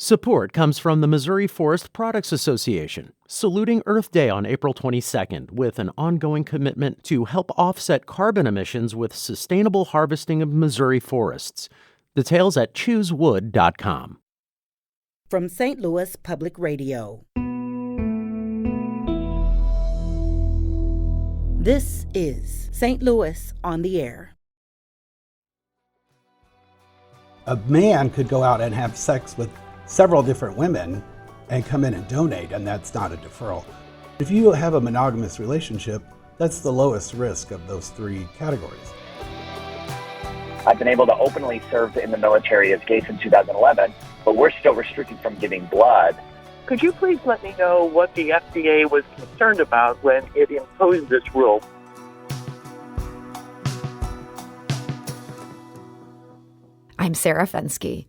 Support comes from the Missouri Forest Products Association, saluting Earth Day on April 22nd with an ongoing commitment to help offset carbon emissions with sustainable harvesting of Missouri forests. Details at choosewood.com. From St. Louis Public Radio. This is St. Louis on the Air. A man could go out and have sex with several different women and come in and donate, and that's not a deferral. If you have a monogamous relationship, that's the lowest risk of those three categories. I've been able to openly serve in the military as gay since 2011, but we're still restricted from giving blood. Could you please let me know what the FDA was concerned about when it imposed this rule? I'm Sarah Fensky.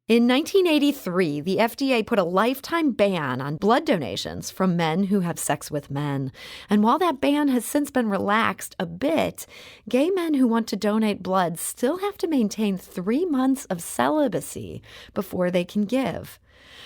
In 1983, the FDA put a lifetime ban on blood donations from men who have sex with men. And while that ban has since been relaxed a bit, gay men who want to donate blood still have to maintain 3 months of celibacy before they can give.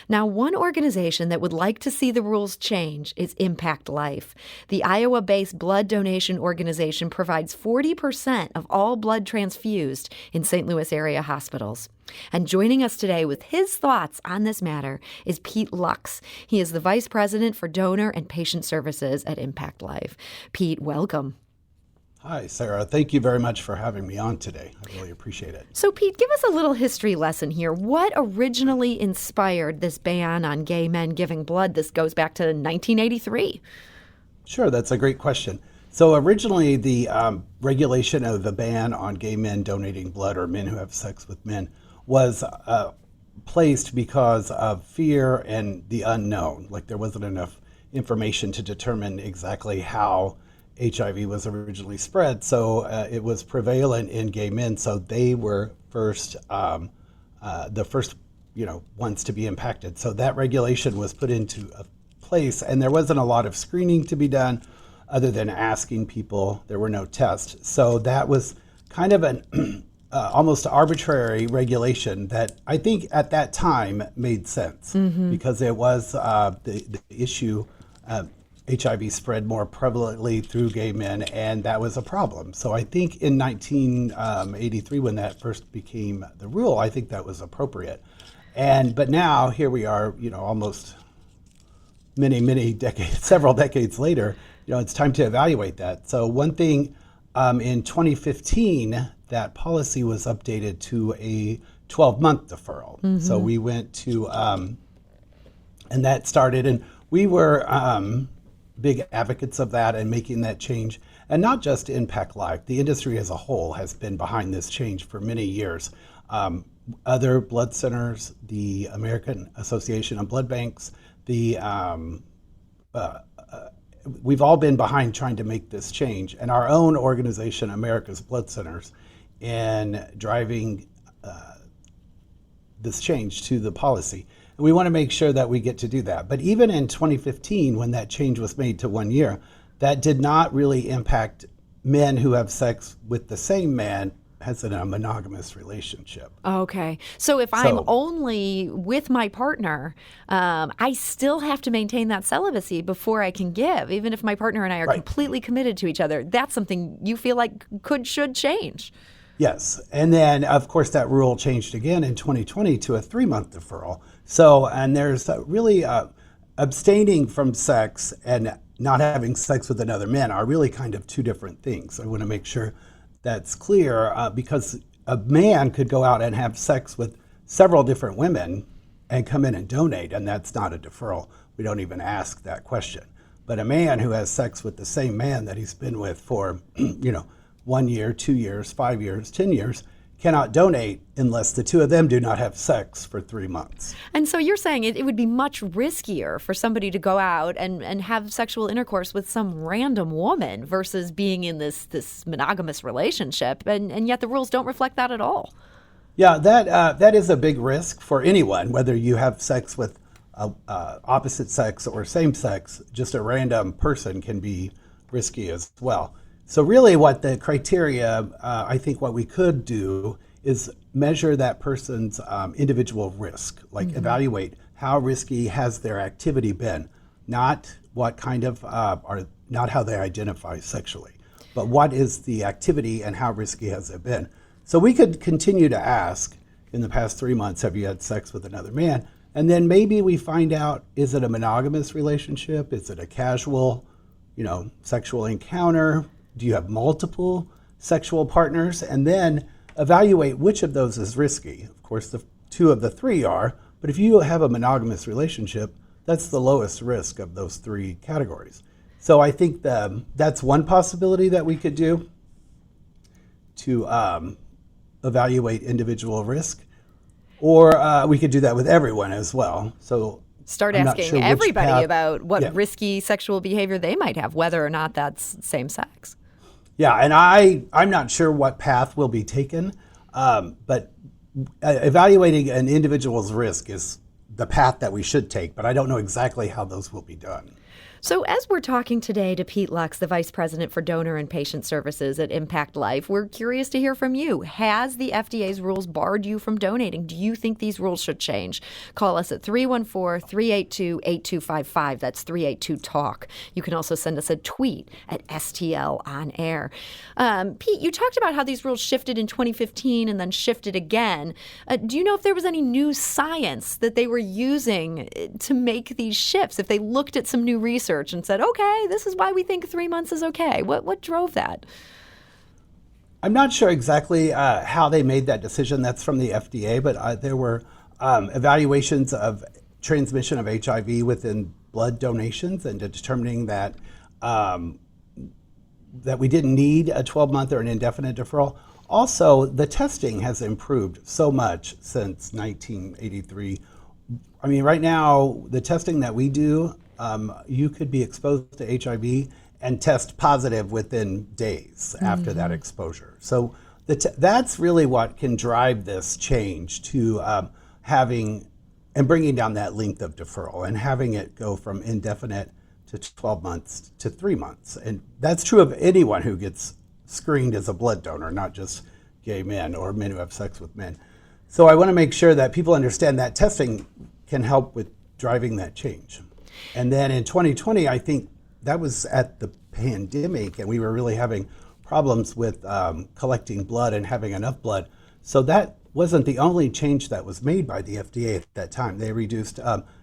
Now, one organization that would like to see the rules change is Impact Life. The Iowa-based blood donation organization provides 40% of all blood transfused in St. Louis area hospitals. And joining us today with his thoughts on this matter is Pete Lux. He is the Vice President for Donor and Patient Services at Impact Life. Pete, welcome. Hi, Sarah. Thank you very much for having me on today. I really appreciate it. So, Pete, give us a little history lesson here. What originally inspired this ban on gay men giving blood? This goes back to 1983. Sure, that's a great question. So originally, the regulation of the ban on gay men donating blood or men who have sex with men was placed because of fear and the unknown. Like there wasn't enough information to determine exactly how HIV was originally spread, so it was prevalent in gay men. So they were the first, ones to be impacted. So that regulation was put into place, and there wasn't a lot of screening to be done, other than asking people. There were no tests. So that was kind of an almost arbitrary regulation that I think at that time made sense because it was the issue. HIV spread more prevalently through gay men, and that was a problem. So I think in 1983, when that first became the rule, I think that was appropriate. But now here we are, almost many decades, several decades later, it's time to evaluate that. So one thing, in 2015, that policy was updated to a 12-month deferral. So we went to, and that started, and we were big advocates of that and making that change. And not just Impact Life, the industry as a whole has been behind this change for many years. Other blood centers, the American Association of Blood Banks, we've all been behind trying to make this change. And our own organization, America's Blood Centers, in driving this change to the policy. And we want to make sure that we get to do that. But even in 2015, when that change was made to 1 year, that did not really impact men who have sex with the same man as in a monogamous relationship. Okay. So if I'm only with my partner, I still have to maintain that celibacy before I can give, even if my partner and I are completely committed to each other. That's something you feel like should change. Yes. And then, of course, that rule changed again in 2020 to a 3-month deferral. So, and there's really abstaining from sex and not having sex with another man are really kind of two different things. I want to make sure that's clear because a man could go out and have sex with several different women and come in and donate, and that's not a deferral. We don't even ask that question. But a man who has sex with the same man that he's been with for, 1 year, 2 years, 5 years, 10 years, cannot donate unless the two of them do not have sex for 3 months. And so you're saying it would be much riskier for somebody to go out and have sexual intercourse with some random woman versus being in this monogamous relationship, and yet the rules don't reflect that at all. Yeah, that is a big risk for anyone, whether you have sex with opposite sex or same sex. Just a random person can be risky as well. So really what the criteria, I think what we could do is measure that person's individual risk, like evaluate how risky has their activity been, not what kind of, or not how they identify sexually, but what is the activity and how risky has it been. So we could continue to ask, in the past 3 months, have you had sex with another man? And then maybe we find out, is it a monogamous relationship? Is it a casual, sexual encounter? Do you have multiple sexual partners? And then evaluate which of those is risky. Of course, the two of the three are, but if you have a monogamous relationship, that's the lowest risk of those three categories. So I think that's one possibility that we could do to evaluate individual risk, or we could do that with everyone as well. So start I'm not asking sure which everybody path- about what Yeah. risky sexual behavior they might have, whether or not that's same sex. Yeah, and I'm not sure what path will be taken, but evaluating an individual's risk is the path that we should take, but I don't know exactly how those will be done. So as we're talking today to Pete Lux, the Vice President for Donor and Patient Services at Impact Life, we're curious to hear from you. Has the FDA's rules barred you from donating? Do you think these rules should change? Call us at 314-382-8255. That's 382-TALK. You can also send us a tweet at STL on air. Pete, you talked about how these rules shifted in 2015 and then shifted again. Do you know if there was any new science that they were using to make these shifts? If they looked at some new research and said, okay, this is why we think 3 months is okay. What drove that? I'm not sure exactly how they made that decision. That's from the FDA, but there were evaluations of transmission of HIV within blood donations and determining that that we didn't need a 12-month or an indefinite deferral. Also, the testing has improved so much since 1983. I mean, right now, the testing that we do, you could be exposed to HIV and test positive within days after that exposure. So that's really what can drive this change to having and bringing down that length of deferral and having it go from indefinite to 12 months to 3 months. And that's true of anyone who gets screened as a blood donor, not just gay men or men who have sex with men. So I want to make sure that people understand that testing can help with driving that change. And then in 2020, I think that was at the pandemic, and we were really having problems with collecting blood and having enough blood. So that wasn't the only change that was made by the FDA at that time. They reduced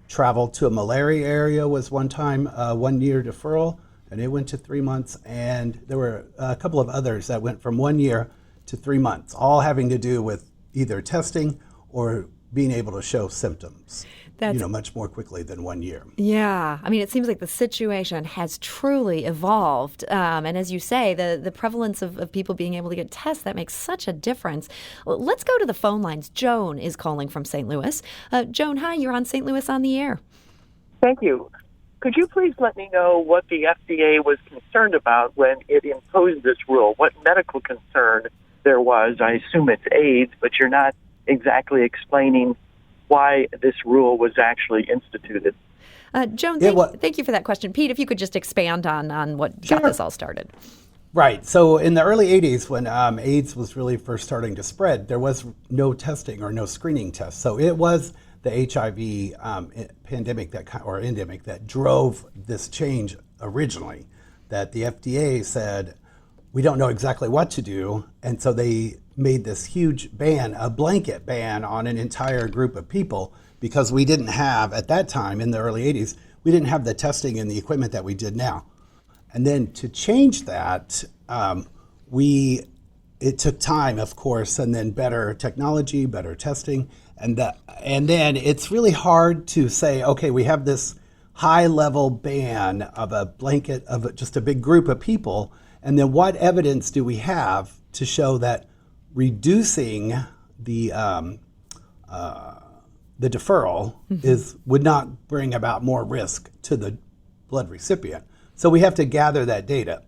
travel to a malaria area was one time, 1 year deferral, and it went to 3 months. And there were a couple of others that went from 1 year to 3 months, all having to do with either testing or being able to show symptoms. Much more quickly than 1 year. Yeah. I mean, it seems like the situation has truly evolved. And as you say, the prevalence of people being able to get tests, that makes such a difference. Well, let's go to the phone lines. Joan is calling from St. Louis. Joan, hi, you're on St. Louis on the air. Thank you. Could you please let me know what the FDA was concerned about when it imposed this rule? What medical concern there was? I assume it's AIDS, but you're not exactly explaining why this rule was actually instituted. Joan, thank you for that question. Pete, if you could just expand on what got this all started. Right. So in the early 80s, when AIDS was really first starting to spread, there was no testing or no screening tests. So it was the HIV pandemic or endemic that drove this change originally, that the FDA said, we don't know exactly what to do. And so they made this huge ban, a blanket ban on an entire group of people, because we didn't have, at that time in the early 80s, we didn't have the testing and the equipment that we did now. And then to change that, it took time, of course, and then better technology, better testing. And then it's really hard to say, okay, we have this high level ban of a blanket of just a big group of people. And then what evidence do we have to show that reducing the deferral would not bring about more risk to the blood recipient? So we have to gather that data.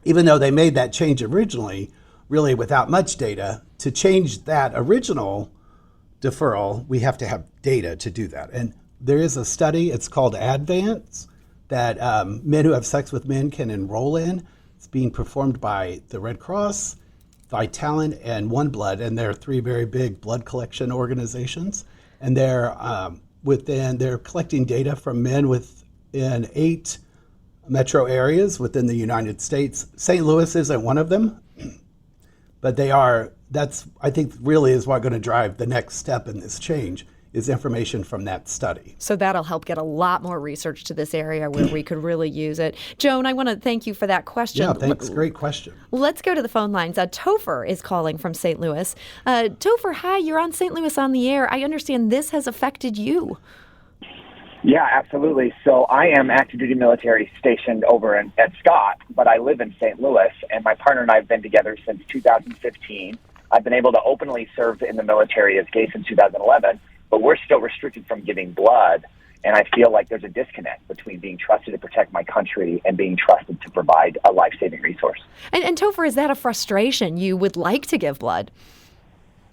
Even though they made that change originally, really without much data, to change that original deferral, we have to have data to do that. And there is a study, it's called Advance, that men who have sex with men can enroll in. It's being performed by the Red Cross, Vitalant and One Blood, and they're three very big blood collection organizations. And they're collecting data from men within 8 metro areas within the United States. St. Louis isn't one of them, but that's, I think, really is what's going to drive the next step in this change, is information from that study. So that'll help get a lot more research to this area where we could really use it. Joan, I want to thank you for that question. Yeah, thanks. Great question. Let's go to the phone lines. Topher is calling from St. Louis. Topher, hi, you're on St. Louis on the air. I understand this has affected you. Yeah, absolutely. So I am active duty military stationed over at Scott, but I live in St. Louis, and my partner and I have been together since 2015. I've been able to openly serve in the military as gay since 2011, but we're still restricted from giving blood, and I feel like there's a disconnect between being trusted to protect my country and being trusted to provide a life-saving resource. And Topher, is that a frustration? You would like to give blood?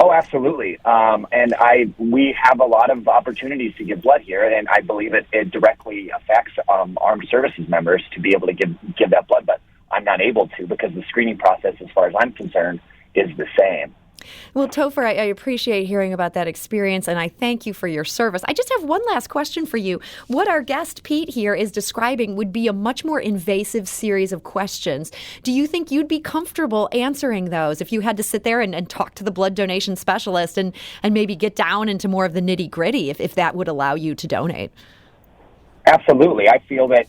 Oh, absolutely. And we have a lot of opportunities to give blood here, and I believe it directly affects armed services members to be able to give that blood, but I'm not able to because the screening process, as far as I'm concerned, is the same. Well, Topher, I appreciate hearing about that experience, and I thank you for your service. I just have one last question for you. What our guest, Pete, here is describing would be a much more invasive series of questions. Do you think you'd be comfortable answering those if you had to sit there and talk to the blood donation specialist and maybe get down into more of the nitty-gritty, if that would allow you to donate? Absolutely. I feel that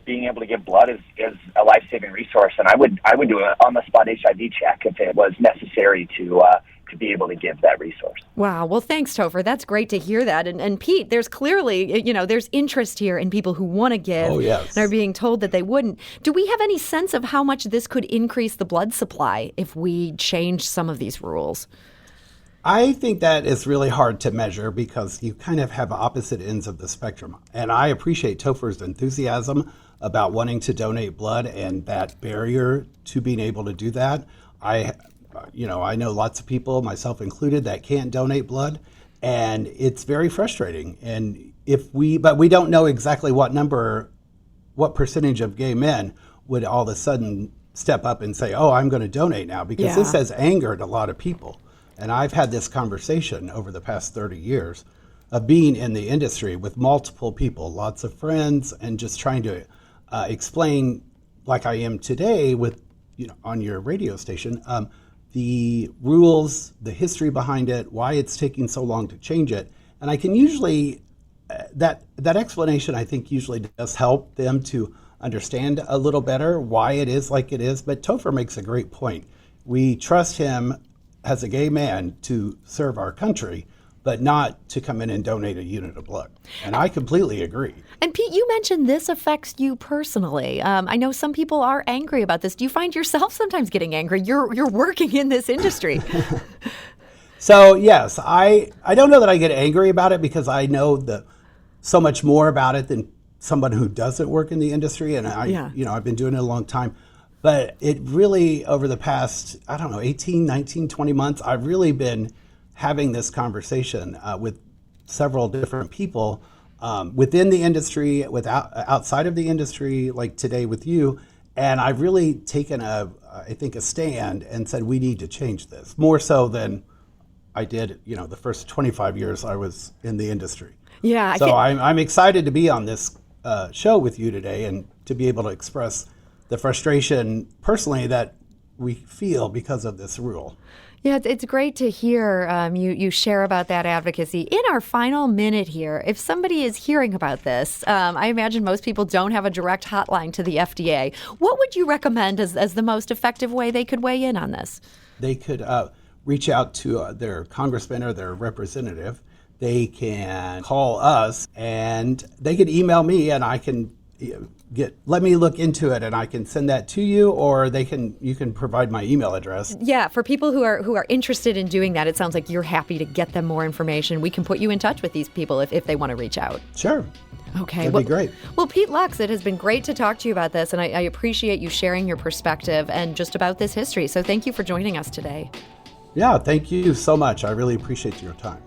being able to give blood is a life-saving resource, and I would do an on-the-spot HIV check if it was necessary to be able to give that resource. Wow. Well, thanks, Topher. That's great to hear that. And Pete, there's clearly, there's interest here in people who want to give and are being told that they wouldn't. Do we have any sense of how much this could increase the blood supply if we change some of these rules? I think that is really hard to measure because you kind of have opposite ends of the spectrum. And I appreciate Topher's enthusiasm about wanting to donate blood and that barrier to being able to do that. I know lots of people, myself included, that can't donate blood, and it's very frustrating. And but we don't know exactly what percentage of gay men would all of a sudden step up and say, "Oh, I'm going to donate now," because this has angered a lot of people. And I've had this conversation over the past 30 years of being in the industry with multiple people, lots of friends, and just trying to explain, like I am today with, on your radio station, the rules, the history behind it, why it's taking so long to change it. And I can usually, that explanation I think usually does help them to understand a little better why it is like it is. But Topher makes a great point. We trust him as a gay man to serve our country, but not to come in and donate a unit of blood. And I completely agree. And Pete, you mentioned this affects you personally. I know some people are angry about this. Do you find yourself sometimes getting angry? You're working in this industry. So yes, I don't know that I get angry about it because I know so much more about it than someone who doesn't work in the industry. And I've been doing it a long time. But it really, over the past, 18, 19, 20 months, I've really been having this conversation with several different people within the industry, outside of the industry, like today with you. And I've really taken a stand and said, we need to change this, more so than I did, the first 25 years I was in the industry. Yeah. So I'm excited to be on this show with you today and to be able to express the frustration personally that we feel because of this rule. Yeah, it's great to hear you share about that advocacy. In our final minute here, if somebody is hearing about this, I imagine most people don't have a direct hotline to the FDA. What would you recommend as the most effective way they could weigh in on this? They could reach out to their congressman or their representative. They can call us, and they could email me, and I can let me look into it and I can send that to you, or you can provide my email address. Yeah, for people who are interested in doing that, it sounds like you're happy to get them more information. We can put you in touch with these people if they want to reach out. Sure. Okay. That'd be great. Well, Pete Lux, it has been great to talk to you about this, and I appreciate you sharing your perspective and just about this history. So thank you for joining us today. Yeah, thank you so much. I really appreciate your time.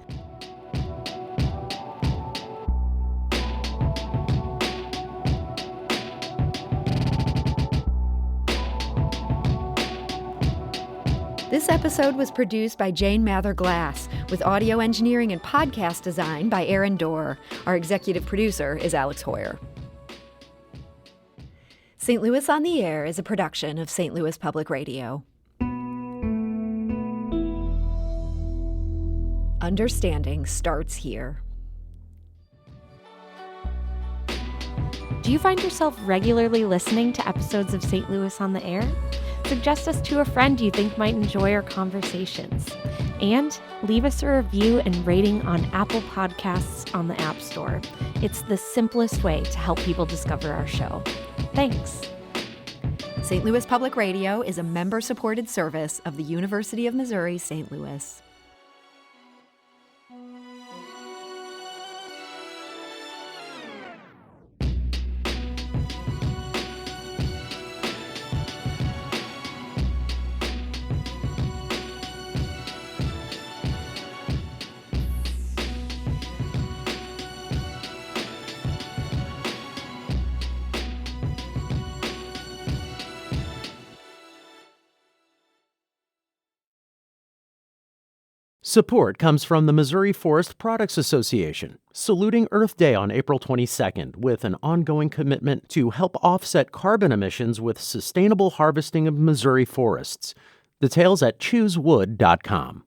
This episode was produced by Jane Mather Glass, with audio engineering and podcast design by Aaron Dorr. Our executive producer is Alex Hoyer. St. Louis on the Air is a production of St. Louis Public Radio. Understanding starts here. Do you find yourself regularly listening to episodes of St. Louis on the Air? Suggest us to a friend you think might enjoy our conversations. And leave us a review and rating on Apple Podcasts on the App Store. It's the simplest way to help people discover our show. Thanks. St. Louis Public Radio is a member-supported service of the University of Missouri, St. Louis. Support comes from the Missouri Forest Products Association, saluting Earth Day on April 22nd with an ongoing commitment to help offset carbon emissions with sustainable harvesting of Missouri forests. Details at choosewood.com.